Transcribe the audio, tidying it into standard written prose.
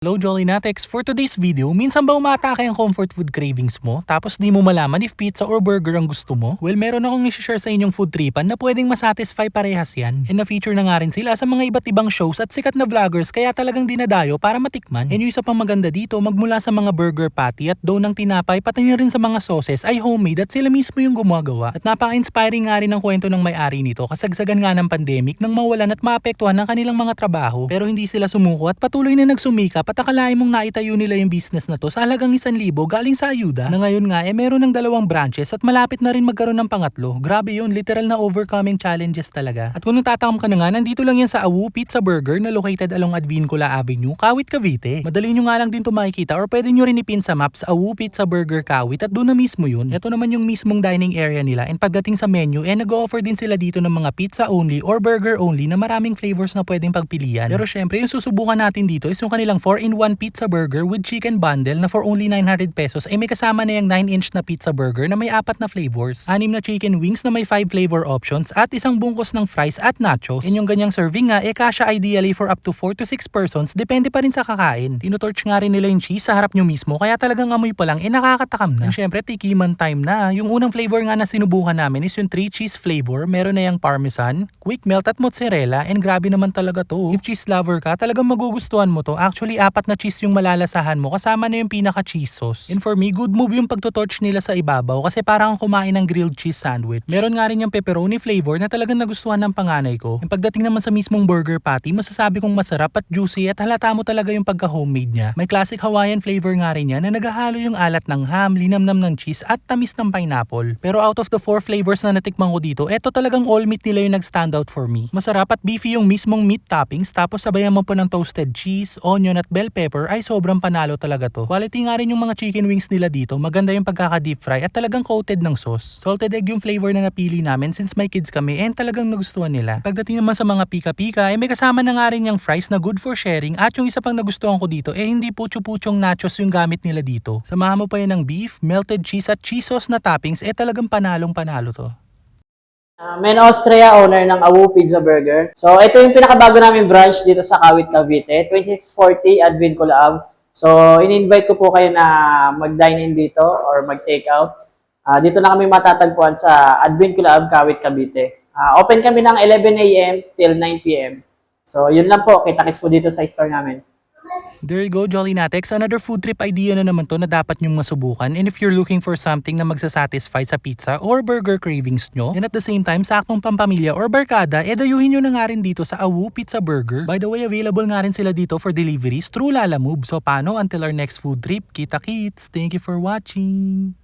Hello Jolly Natex! For today's video, minsan ba umatake ang comfort food cravings mo tapos di mo malaman if pizza or burger ang gusto mo? Well, meron akong i-share sa inyong food tripan na pwedeng masatisfy parehas yan. And na-feature na nga rin sila sa mga iba't ibang shows at sikat na vloggers kaya talagang dinadayo para matikman. And yung isa pang maganda dito, magmula sa mga burger patty at dough ng tinapay pati na rin sa mga sauces ay homemade at sila mismo yung gumagawa. At napaka-inspiring nga rin ang kwento ng may-ari nito, kasagsagan nga ng pandemic nang mawalan at maapektuhan ng kanilang mga trabaho. Pero hindi sila sumuko at patuloy na nagsumikap at akalain mong naitayo nila yung business na to sa halagang 1,000 galing sa ayuda na ngayon nga meron ng 2 branches at malapit na rin magkaroon ng pangatlo. Grabe yun, literal na overcoming challenges talaga. At kung natatakam ka na nga, nandito lang yan sa Awu Pizza Burger na located along Advincula Avenue, Kawit, Cavite. Madali nyo nga lang din to makikita or pwede nyo rin ipin sa maps Awu Pizza Burger Kawit at doon na mismo yun. Ito naman yung mismong dining area nila and pagdating sa menu nag-offer din sila dito ng mga pizza only or burger only na maraming flavors na pwedeng pagpilian. Pero syempre yung susubukan natin dito is yung kanilang 4-in-1 pizza burger with chicken bundle na for only 900 pesos ay may kasama na yung 9-inch na pizza burger na may 4 na flavors, 6 na chicken wings na may 5 flavor options at isang bungkus ng fries at nachos. And yung ganyang serving nga kasya ideally for up to 4 to 6 persons, depende pa rin sa kakain. Tinutorch nga rin nila yung cheese sa harap nyo mismo kaya talagang amoy pa lang nakakatakam na. And syempre tikiman time na. Yung unang flavor nga na sinubukan namin is yung 3 cheese flavor. Meron na yung parmesan, quick melt at mozzarella and grabe naman talaga to. If cheese lover ka, talagang magugustuhan mo to. Actually 4 na cheese yung malalasahan mo kasama na yung pinaka cheese sauce. And for me, good move yung pagtutorch nila sa ibabaw kasi parang kumain ng grilled cheese sandwich. Meron nga rin yung pepperoni flavor na talagang nagustuhan ng panganay ko. Yung pagdating naman sa mismong burger patty, masasabi kong masarap at juicy at halata mo talaga yung pagka-homemade niya. May classic Hawaiian flavor nga rin yan na naghahalo yung alat ng ham, linamnam ng cheese at tamis ng pineapple. Pero out of the 4 flavors na natikman ko dito, eto talagang all meat nila yung nag-stand out for me. Masarap at beefy yung mismong meat toppings tapos sabayan mo pa ng toasted cheese, onion at bell pepper ay sobrang panalo talaga to. Quality nga rin yung mga chicken wings nila dito, maganda yung pagkaka-deep fry at talagang coated ng sauce. Salted egg yung flavor na napili namin since may kids kami and talagang nagustuhan nila. Pagdating naman sa mga pika-pika ay may kasama na nga rin yung fries na good for sharing at yung isa pang nagustuhan ko dito hindi pucho-puchong nachos yung gamit nila dito. Samahan mo pa yan ng beef, melted cheese at cheese sauce na toppings talagang panalong panalo to. Men Austria, owner ng Awu Pizza Burger. So, ito yung pinakabago namin branch dito sa Kawit, Cavite, 2640 Advincula Ave. So, in-invite ko po kayo na mag-dine in dito or mag-take out. Dito na kami matatagpuan sa Advincula Ave, Kawit, Cavite. Open kami ng 11 a.m. till 9 p.m. So, yun lang po. Kita-kits po dito sa store namin. There you go, Jolly Natex. Another food trip idea na naman to na dapat nyong masubukan. And if you're looking for something na magsasatisfy sa pizza or burger cravings nyo, and at the same time, saktong pampamilya or barkada, dayuhin nyo na nga rin dito sa Awu Pizza Burger. By the way, available nga rin sila dito for deliveries through Lalamove. So paano? Until our next food trip, kita-kits. Thank you for watching.